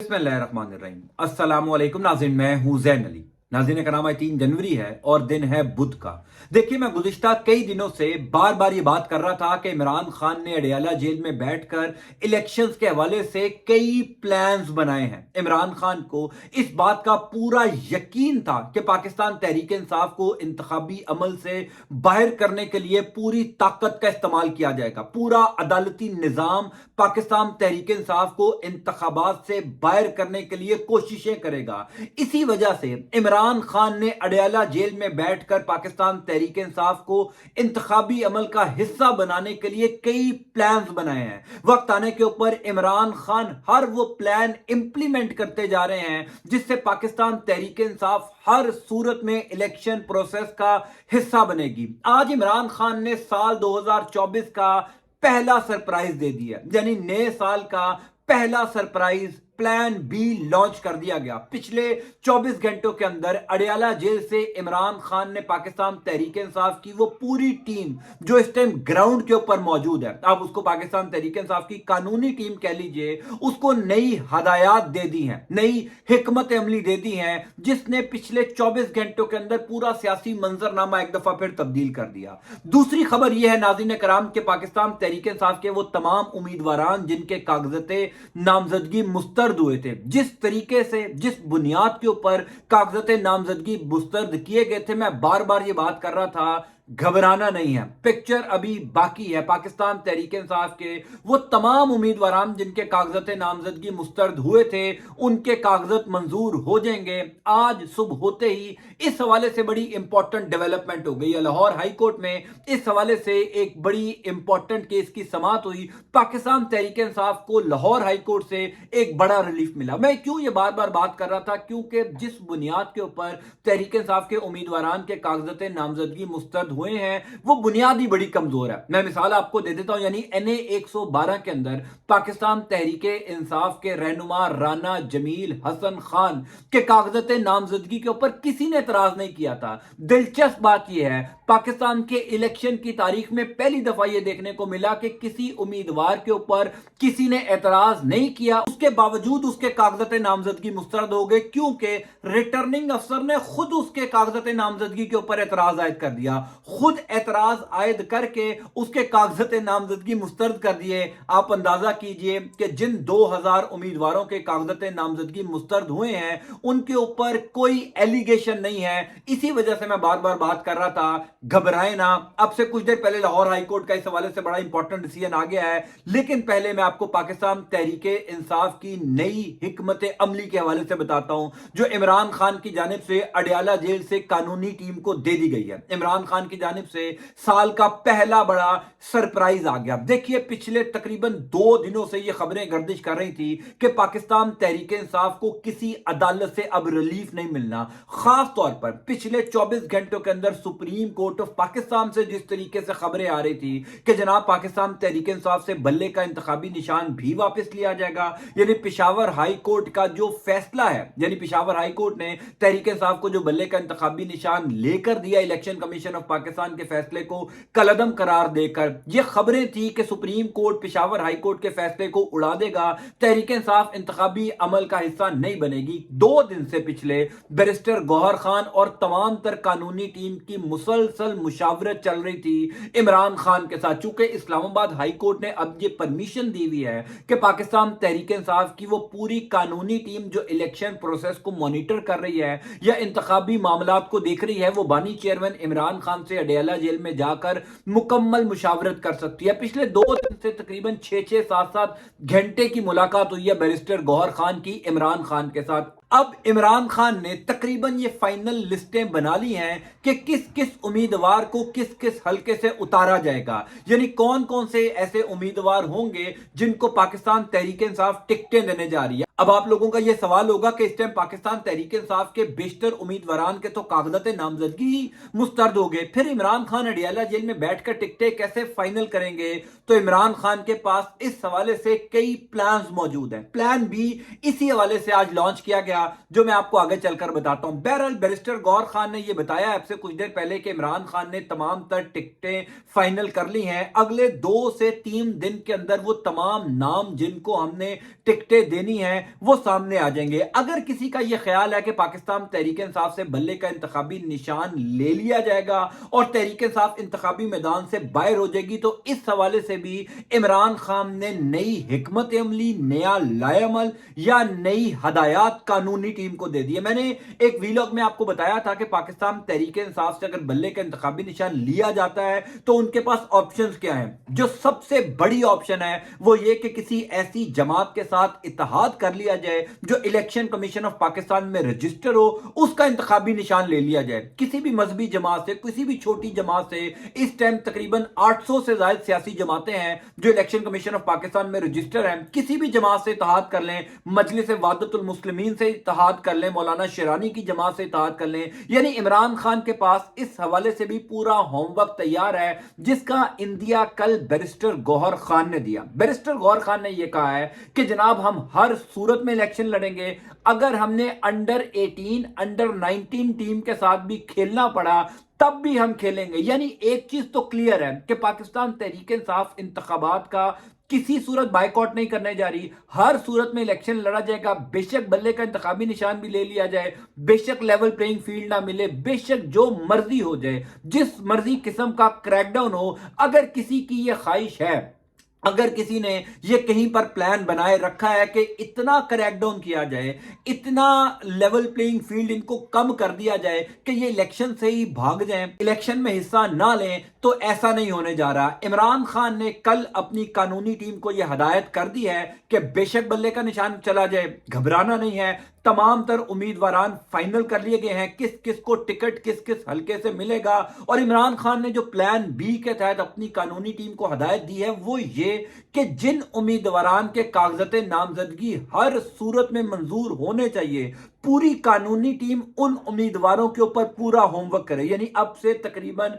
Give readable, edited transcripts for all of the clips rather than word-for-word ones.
बिस्मिल्लाहिर्रहमानिर्रहीम। अस्सलाम वालेकुम नाज़रीन, मैं हूं ज़ैन अली। नाज़रीन का नाम है 3 जनवरी है और दिन है बुध का। देखिए, मैं गुज़िश्ता कई दिनों से बार बार ये बात कर रहा था कि इमरान खान ने अडयाला जेल में बैठकर इलेक्शंस के हवाले से कई प्लान्स बनाए हैं। इमरान खान को इस बात का पूरा यकीन था कि पाकिस्तान तहरीक इंसाफ को इंतखाबी अमल से बाहर करने के लिए पूरी ताकत का इस्तेमाल किया जाएगा। पूरा अदालती निज़ाम पाकिस्तान तहरीक इंसाफ को इंतखाबात से बाहर करने के लिए कोशिशें करेगा। इसी वजह से इमरान खान ने अडयाला जेल में बैठकर पाकिस्तान तहरीक इंसाफ को इंतखाबी अमल का हिस्सा बनाने के लिए कई प्लान्स बनाए हैं। वक्त आने के ऊपर इमरान खान हर वो प्लान इंप्लीमेंट करते जा रहे हैं जिससे पाकिस्तान तहरीक इंसाफ हर सूरत में इलेक्शन प्रोसेस का हिस्सा बनेगी। आज इमरान खान ने साल 2024 का पहला सरप्राइज दे दिया, यानी नए साल का पहला सरप्राइज प्लान बी लॉन्च कर दिया गया। पिछले 24 घंटों के अंदर अडयाला जेल से इमरान खान ने पाकिस्तान तहरीक इंसाफ की वो पूरी टीम जो इस टाइम ग्राउंड के ऊपर मौजूद है, आप उसको पाकिस्तान तहरीक इंसाफ की कानूनी टीम कह लीजिए, उसको नई हदायत दे दी हैं, नई हिकमत अमली दे दी हैं, जिसने पिछले 24 घंटों के अंदर पूरा सियासी मंजरनामा एक दफा फिर तब्दील कर दिया। दूसरी खबर यह है नाज़रीन कराम के पाकिस्तान तहरीक इंसाफ के वो तमाम उम्मीदवार जिनके कागजते नामजदगी मुस्तरद हुए थे, जिस तरीके से जिस बुनियाद के ऊपर कागजते नामजदगी मुस्तरद किए गए थे, मैं बार बार ये बात कर रहा था, घबराना नहीं है, पिक्चर अभी बाकी है। पाकिस्तान तहरीक इंसाफ के वो तमाम उम्मीदवार जिनके कागजत नामजदगी मुस्तरद हुए थे, उनके कागजत मंजूर हो जाएंगे। आज सुबह होते ही इस हवाले से बड़ी इंपॉर्टेंट डेवलपमेंट हो गई है। लाहौर हाई कोर्ट में इस हवाले से एक बड़ी इंपॉर्टेंट केस की समाअत हुई। पाकिस्तान तहरीक इंसाफ को लाहौर हाई कोर्ट से एक बड़ा रिलीफ मिला। मैं क्यों ये बार बार बात कर रहा था, क्योंकि जिस बुनियाद के ऊपर तहरीक इंसाफ के उम्मीदवार के कागजत नामजदगी मुस्तरद हुए हैं वो बुनियादी बड़ी कमजोर है। मैं मिसाल आपको दे देता हूं, यानी NA 112 के अंदर पाकिस्तान तहरीक इंसाफ के रहनुमा राना जमील हसन खान के कागजत नामजदगी के ऊपर किसी ने एतराज नहीं किया था। दिलचस्प बात यह है, पाकिस्तान के इलेक्शन की तारीख में पहली दफा यह देखने को मिला कि किसी उम्मीदवार के ऊपर किसी ने एतराज नहीं किया, उसके बावजूद उसके कागजत नामजदगी मुस्तरद हो गए, क्योंकि रिटर्निंग अफसर ने खुद उसके कागजत नामजदगी के ऊपर एतराज आयद कर दिया, खुद एतराज आयद करके उसके कागजत नामजदगी मुस्तरद कर दिए। आप अंदाजा कीजिए कि जिन 2000 उम्मीदवारों के कागजत नामजदगी मुस्तरद हुए हैं उनके ऊपर कोई एलिगेशन नहीं है। इसी वजह से मैं बार बार बात कर रहा था, घबराए ना। अब से कुछ देर पहले लाहौर हाई कोर्ट का इस हवाले से बड़ा इंपॉर्टेंट डिसीजन आ गया है, लेकिन पहले मैं आपको पाकिस्तान तहरीक इंसाफ की नई हिकमत अमली के हवाले से बताता हूं जो इमरान खान की जानिब से अडयाला जेल से कानूनी टीम को दे दी गई है। इमरान खान की जानिब से साल का पहला बड़ा सरप्राइज आ गया। देखिए, पिछले तकरीबन 2 दिनों से ये खबरें गर्दिश कर रही थी कि पाकिस्तान तहरीक इंसाफ को किसी अदालत से अब रिलीफ नहीं मिलना। खास तौर पर पिछले 24 घंटों के अंदर सुप्रीम कोर्ट ऑफ पाकिस्तान से जिस तरीके से खबरें आ रही थी कि जनाब पाकिस्तान तहरीक इंसाफ से बल्ले का इंतखाबी निशान भी वापस लिया जाएगा, यानी पेशावर हाई कोर्ट का जो फैसला है, यानी पेशावर हाई कोर्ट ने तहरीक इंसाफ को जो बल्ले का इंतखाबी निशान लेकर दिया इलेक्शन कमीशन ऑफ पाकिस्तान के फैसले को कलअदम करार देकर, यह खबरें थी कि supreme court Peshawar high court के फैसले को उड़ा देगा, तहरीक इंसाफ इंतखाबी अमल का हिस्सा नहीं बनेगी। 2 दिन से पिछले बैरिस्टर गौहर खान और तमाम तर कानूनी टीम की मुसलसल मुशावरत चल रही थी इमरान खान के साथ। चूंकि इस्लामाबाद हाई कोर्ट ने अब यह परमिशन दी हुई है कि पाकिस्तान तहरीक इंसाफ की वो पूरी कानूनी टीम जो इलेक्शन प्रोसेस को मॉनिटर कर रही है या इंतखाबी मामलात को देख रही है, वो बानी चेयरमैन इमरान खान से अडयाला जेल में जाकर मुकम्मल मुशावरत कर सकती है। पिछले 2 दिन से तकरीबन 6-6, 7-7 घंटे की मुलाकात हुई है बैरिस्टर गौहर खान की इमरान खान के साथ। अब इमरान खान ने तकरीबन ये फाइनल लिस्टें बना ली हैं कि किस किस उम्मीदवार को किस किस हलके से उतारा जाएगा, यानी कौन कौन से ऐसे उम्मीदवार होंगे जिनको पाकिस्तान तहरीक इंसाफ टिकटें देने जा रही है। अब आप लोगों का यह सवाल होगा कि इस टाइम पाकिस्तान तहरीक इंसाफ के बेशतर उम्मीदवार के तो कागजात नामजदगी ही मुस्तरद हो गए, फिर इमरान खान अडयाला जेल में बैठकर टिकटें कैसे फाइनल करेंगे? तो इमरान खान के पास इस हवाले से कई प्लान्स मौजूद हैं। प्लान बी इसी हवाले से आज लॉन्च किया गया गया जो मैं आपको आगे चलकर बताता हूं। बहरहाल बैरिस्टर गौहर खान ने यह बताया आपसे कुछ देर पहले कि इमरान खान ने तमाम तर टिकटें फाइनल कर ली हैं। अगले 2 से 3 दिन के अंदर वो तमाम नाम जिनको हमने टिकटें देनी है वो सामने आ जाएंगे। अगर किसी का यह ख्याल है कि पाकिस्तान तहरीक इंसाफ से बल्ले का इंतखाबी निशान ले लिया जाएगा और तहरीक इंसाफ इंतखाबी मैदान से बाहर हो जाएगी, तो इस हवाले से भी इमरान खान ने नई हिकमत अमली, नया लाएअमल या नई हदायत कानूनी टीम को दे दी है। मैंने एक वीलॉग में आपको बताया था कि पाकिस्तान तहरीक इंसाफ से अगर बल्ले का इंतखाबी निशान लिया जाता है तो उनके पास ऑप्शंस क्या हैं। जो सबसे बड़ी ऑप्शन है वो ये कि किसी ऐसी जमात के साथ इत्तेहाद कर लिया जाए जो इलेक्शन कमीशन ऑफ पाकिस्तान में रजिस्टर हो, उसका इंतखाबी निशान ले लिया जाए। किसी भी मजहबी जमात से, किसी भी छोटी जमात से, इस टाइम तकरीबन 800 से ज्यादा सियासी जमातें हैं जो इलेक्शन कमीशन ऑफ पाकिस्तान में रजिस्टर हैं। किसी भी जमात से इत्तेहाद कर लें, मजलिस वाहदतुल मुस्लिमीन से इत्तेहाद कर लें, मौलाना शिरानी की जमात से इत्तेहाद कर लें। यानी इमरान खान के पास इस हवाले से भी पूरा होमवर्क तैयार है जिसका इंदिया कल बैरिस्टर गौहर खान ने दिया। बैरिस्टर गौहर खान ने यह कहा है कि जनाब हम हर सूरत में इलेक्शन लड़ेंगे। अगर हमने अंडर 18, अंडर 19 टीम के साथ भी खेलना पड़ा तब भी हम खेलेंगे। यानी एक चीज तो क्लियर है कि पाकिस्तान तहरीक इंसाफ इंतखाबात का किसी सूरत बाइकआउट नहीं करने जा रही। हर सूरत में इलेक्शन लड़ा जाएगा, बेशक बल्ले का इंतखाबी निशान भी ले लिया जाए, बेशक लेवल प्लेइंग फील्ड ना मिले, बेशक जो मर्जी हो जाए, जिस मर्जी किस्म का क्रैकडाउन हो। अगर किसी की यह ख्वाहिश है, अगर किसी ने ये कहीं पर प्लान बनाए रखा है कि इतना क्रैकडाउन किया जाए, इतना लेवल प्लेइंग फील्ड इनको कम कर दिया जाए कि ये इलेक्शन से ही भाग जाएं, इलेक्शन में हिस्सा ना लें, तो ऐसा नहीं होने जा रहा। इमरान खान ने कल अपनी कानूनी टीम को यह हदायत कर दी है कि बेशक बल्ले का निशान चला जाए, घबराना नहीं है। तमाम तर उम्मीदवारान फाइनल कर लिए गए हैं, किस किस को टिकट किस किस हल्के से मिलेगा। और इमरान खान ने जो प्लान बी के तहत अपनी कानूनी टीम को हदायत दी है वो ये कि जिन उम्मीदवारान के कागजात नामजदगी हर सूरत में मंजूर होने चाहिए, पूरी कानूनी टीम उन उम्मीदवारों के ऊपर पूरा होमवर्क करे। यानी अब से तकरीबन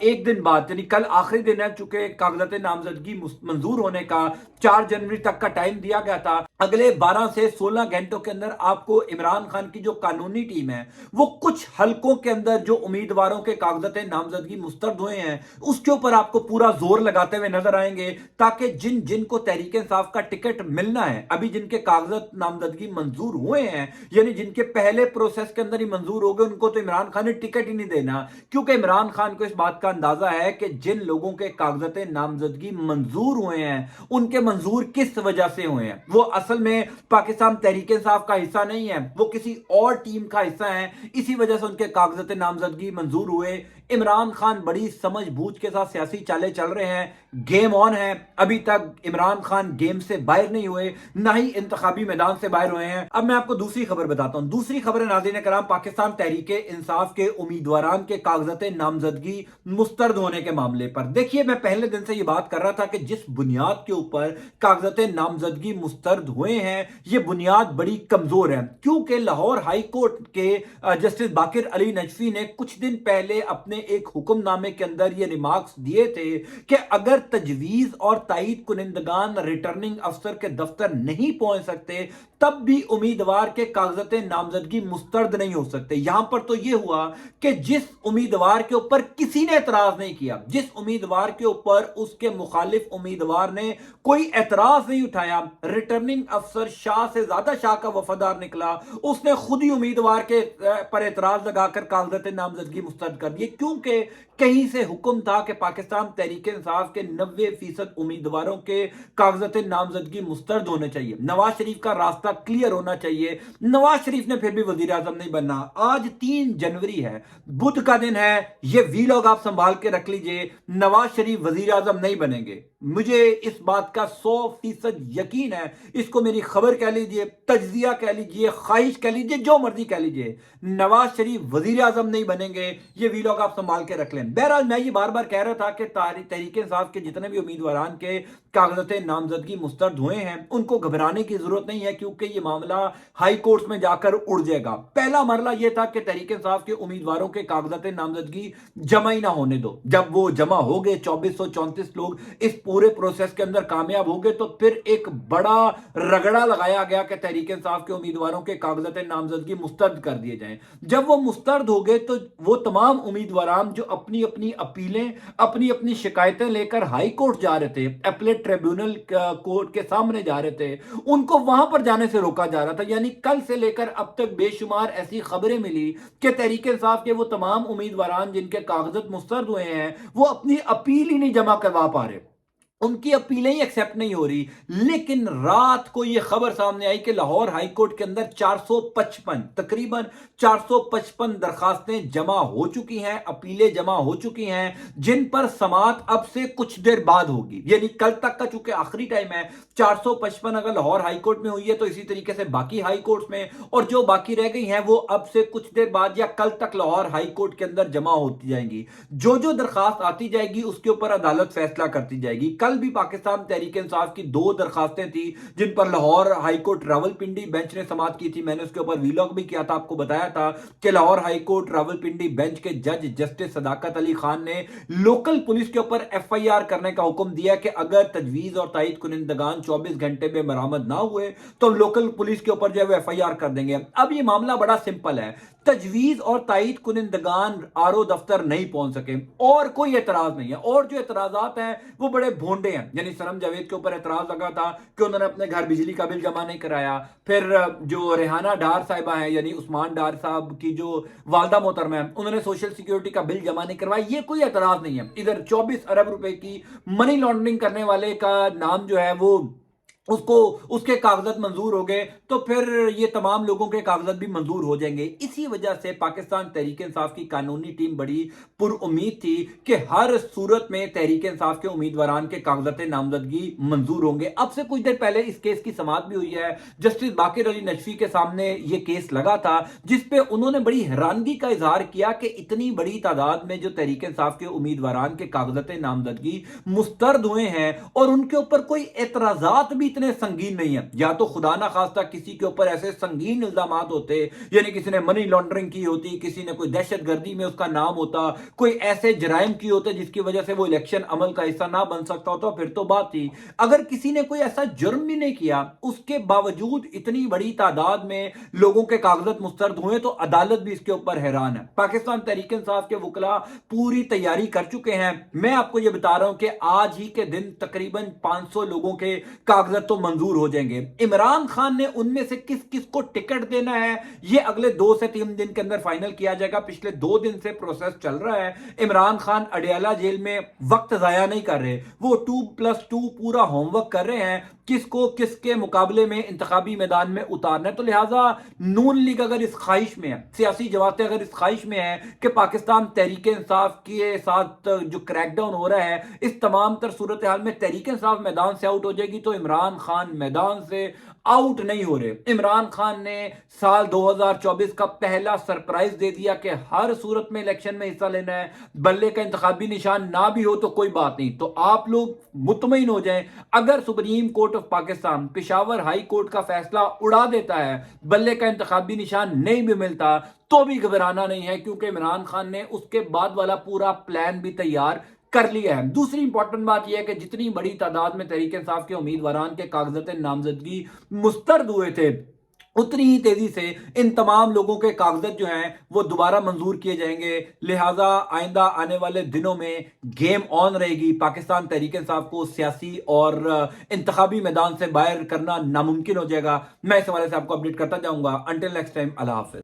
एक दिन बाद, यानी कल आखिरी दिन है, चूंकि कागजात नामजदगी मंजूर होने का 4 जनवरी तक का टाइम दिया गया था। अगले 12 से 16 घंटों के अंदर आपको इमरान खान की जो कानूनी टीम है वो कुछ हलकों के अंदर जो उम्मीदवारों के कागजात नामजदगी मुस्तरद हुए हैं उसके ऊपर आपको पूरा जोर लगाते हुए नजर आएंगे, ताकि जिन जिनको तहरीक इंसाफ का टिकट मिलना है, अभी जिनके कागजात नामजदगी मंजूर हुए हैं, यानी जिनके पहले प्रोसेस के अंदर ही मंजूर हो गए, उनको तो इमरान खान ने टिकट ही नहीं देना। क्योंकि इमरान खान को इस बात का अंदाजा है कि जिन लोगों के कागजात नामजदगी मंजूर हुए हैं उनके मंजूर किस वजह से हुए हैं। वो असल में पाकिस्तान तहरीक इंसाफ का हिस्सा नहीं है, वो किसी और टीम का हिस्सा है, इसी वजह से उनके कागजात नामजदगी मंजूर हुए। इमरान खान बड़ी समझ बूझ के साथ सियासी चालें चल रहे हैं, गेम ऑन है। अभी तक इमरान खान गेम से बाहर नहीं हुए, ना ही इंतखाबी मैदान से बाहर हुए हैं। अब मैं आपको दूसरी खबर बताता हूं। दूसरी खबर है नाज़रीन कराम, पाकिस्तान तहरीक इंसाफ के उम्मीदवारान के कागजात नामजदगी मुस्तरद होने के मामले पर। देखिए, मैं पहले दिन से ये बात कर रहा था कि जिस बुनियाद के ऊपर कागजात नामजदगी मुस्तरद हुए हैं ये बुनियाद बड़ी कमजोर है, क्योंकि लाहौर हाई कोर्ट के जस्टिस बाकिर अली नजफी ने कुछ दिन पहले अपने एक हुक्मनामे के अंदर ये रिमार्क्स दिए थे कि अगर तजवीज और तायीद कुनिंदगान रिटर्निंग अफसर के दफ्तर नहीं पहुंच सकते तब भी उम्मीदवार के कागजात नामजदगी मुस्तरद नहीं हो सकते। यहां पर तो यह हुआ कि जिस उम्मीदवार के ऊपर किसी ने एतराज नहीं किया, जिस उम्मीदवार के ऊपर उसके मुखालिफ उम्मीदवार ने कोई एतराज नहीं उठाया, रिटर्निंग अफसर शाह से ज्यादा शाह का वफादार निकला, उसने खुद ही उम्मीदवार के पर एतराज लगाकर कागजात नामजदगी मुस्तरद कर दिए। क्योंकि कहीं से हुक्म था कि पाकिस्तान तहरीक इंसाफ के 90% उम्मीदवारों के कागजात नामजदगी मुस्तरद होने चाहिए, नवाज शरीफ का रास्ता क्लियर होना चाहिए। नवाज शरीफ ने फिर भी वजीर आजम नहीं बनना। आज 3 जनवरी है, बुध का दिन है, ये वीलॉग आप संभाल के रख लीजिए, नवाज शरीफ वजीर आजम नहीं बनेंगे। मुझे इस बात का 100% यकीन है। इसको मेरी खबर कह लीजिए, तज्जिया कह लीजिए, ख्वाहिश कह लीजिए, जो मर्जी कह लीजिए, नवाज शरीफ वजीर आजम नहीं बनेंगे। ये वीलॉग आप संभाल के रख लें। बहरहाल मैं ये बार बार कह रहा था कि तहरीक इंसाफ के जितने भी उम्मीदवारान के कागजात नामजदगी मुस्तरद हुए हैं उनको घबराने की जरूरत नहीं है, क्योंकि ये मामला हाई कोर्ट में जाकर उड़ जाएगा। पहला मरला यह था कि तहरीक इंसाफ के उम्मीदवारों के कागजात नामजदगी जमा ही ना होने दो। जब वो जमा हो गए, 2434 लोग इस पूरे प्रोसेस के अंदर कामयाब हो गए तो फिर एक बड़ा रगड़ा लगाया गया कि तहरीक इंसाफ के उम्मीदवारों के कागजात नामजदगी मुस्तरद कर दिए जाएं। जब वो मुस्तरद हो गए तो वो तमाम उम्मीदवार जो अपनी अपनी अपीलें, अपनी अपनी शिकायतें लेकर हाई कोर्ट जा रहे थे, अपीलेट ट्रिब्यूनल कोर्ट के सामने जा रहे थे, उनको वहां पर जाने से रोका जा रहा था। यानी कल से लेकर अब तक बेशुमार ऐसी खबरें मिली कि तहरीक इंसाफ के वो तमाम उम्मीदवार जिनके कागजात मुस्तरद हुए हैं वो अपनी अपील ही नहीं जमा करवा पा रहे, उनकी अपीलें ही एक्सेप्ट नहीं हो रही। लेकिन रात को यह खबर सामने आई कि लाहौर हाई कोर्ट के अंदर 455 तकरीबन 455 दरखास्तें जमा हो चुकी हैं, अपीलें जमा हो चुकी हैं, जिन पर समाअत अब से कुछ देर बाद होगी। यानी कल तक का चूंकि आखिरी टाइम है, 455 अगर लाहौर हाई कोर्ट में हुई है तो इसी तरीके से बाकी हाई कोर्ट में, और जो बाकी रह गई हैं वो अब से कुछ देर बाद या कल तक लाहौर हाई कोर्ट के अंदर जमा होती जाएंगी। जो जो दरखास्त आती जाएगी उसके ऊपर अदालत फैसला करती जाएगी। कल भी पाकिस्तान तहरीक इंसाफ की 2 दरखास्तें थी जिन पर Lahore high court Rawalpindi bench ने समाअत की थी। मैंने उसके ऊपर वीलॉग भी किया था, आपको बताया था कि Lahore high court Rawalpindi bench के जज जस्टिस सदाकत अली खान ने लोकल पुलिस के ऊपर एफआईआर करने का हुक्म दिया कि अगर तजवीज और तायद कुनिंदगान 24 घंटे में बरामद ना हुए तो लोकल पुलिस के ऊपर जो है वो एफआईआर कर देंगे। अब ये मामला बड़ा सिंपल है, तजवीज और तायद कुनिंदगान आरओ दफ्तर नहीं पहुंच सके और कोई एतराज नहीं है, और जो एतराजात हैं वो बड़े भोंडे हैं। यानी सनम जावेद के ऊपर एतराज लगा था कि उन्होंने अपने घर बिजली का बिल जमा नहीं कराया। फिर जो रेहाना डार साहिबा हैं, यानी उस्मान डार साहब की जो वालदा मोहतरमा है, उन्होंने सोशल सिक्योरिटी का बिल जमा नहीं करवाया। ये कोई एतराज नहीं है। इधर 24 अरब रुपए की मनी लॉन्ड्रिंग करने वाले का नाम जो है वो उसको उसके कागजात मंजूर हो गए तो फिर ये तमाम लोगों के कागजात भी मंजूर हो जाएंगे। इसी वजह से पाकिस्तान तहरीक इंसाफ की कानूनी टीम बड़ी पुरउम्मीद थी कि हर सूरत में तहरीक इंसाफ के उम्मीदवार के कागजात नामजदगी मंजूर होंगे। अब से कुछ देर पहले इस केस की समाअत भी हुई है। जस्टिस बाकिर अली नजफी के सामने ये केस लगा था जिसपे उन्होंने बड़ी हैरानगी का इजहार किया कि इतनी बड़ी तादाद में जो तहरीक इंसाफ के उम्मीदवार के कागजात नामजदगी मुस्तरद हुए हैं और उनके ऊपर कोई एतराजात भी इतने संगीन नहीं है। या तो खुदा ना खास्ता किसी के ऊपर ऐसे संगीन इल्जामात होते, यानी किसी ने मनी लॉन्ड्रिंग की होती, किसी ने कोई दहशतगर्दी में उसका नाम होता, कोई ऐसे जराइम की होते जिसकी वजह से वो इलेक्शन अमल का हिस्सा ना बन सकता होता, फिर तो बात थी। अगर किसी ने कोई ऐसा जुर्म भी नहीं किया, उसके बावजूद इतनी बड़ी तादाद में लोगों के कागजात मुस्तरद हुए तो अदालत भी इसके ऊपर हैरान है। पाकिस्तान तहरीक इंसाफ के वकला पूरी तैयारी कर चुके हैं। मैं आपको यह बता रहा हूं कि आज ही के दिन तकरीबन 500 लोगों के कागजात तो मंजूर हो जाएंगे। इमरान खान ने उनमें से किस किस को टिकट देना है यह अगले 2 से 3 दिन के अंदर फाइनल किया जाएगा। पिछले 2 दिन से प्रोसेस चल रहा है। इमरान खान अडियाला जेल में वक्त जाया नहीं कर रहे, वो 2+2 पूरा होमवर्क कर रहे हैं किसको किसके मुकाबले में इंतखाबी मैदान में उतारना है। तो लिहाजा नून लीग अगर इस ख्वाहिश में है, सियासी जमातें अगर इस ख्वाहिश में है कि पाकिस्तान तहरीक इंसाफ के साथ जो क्रैकडाउन हो रहा है, इस तमाम तर सूरत हाल में तहरीक इंसाफ मैदान से आउट हो जाएगी तो इमरान खान मैदान से आउट नहीं हो रहे। इमरान खान ने साल 2024 का पहला सरप्राइज दे दिया कि हर सूरत में इलेक्शन में हिस्सा लेना है, बल्ले का इंतखाबी निशान ना भी हो तो कोई बात नहीं। तो आप लोग मुतमईन हो जाएं, अगर supreme court of Pakistan Peshawar high court का फैसला उड़ा देता है, बल्ले का इंतखाबी निशान नहीं भी मिलता, तो भी घबराना नहीं है, क्योंकि इमरान खान ने उसके बाद वाला पूरा प्लान भी तैयार कर लिया है। दूसरी इंपॉर्टेंट बात यह है कि जितनी बड़ी तादाद में तहरीक इंसाफ के उम्मीदवार के कागजात नामजदगी मुस्तरद हुए थे, उतनी ही तेजी से इन तमाम लोगों के कागजात जो हैं वो दोबारा मंजूर किए जाएंगे। लिहाजा आइंदा आने वाले दिनों में गेम ऑन रहेगी। पाकिस्तान तहरीक इंसाफ को सियासी और इंतखाबी मैदान से बाहर करना नामुमकिन हो जाएगा। मैं इस हवाले से आपको अपडेट करता जाऊंगा। अंटिल नेक्स्ट टाइम, अल्लाह हाफिज।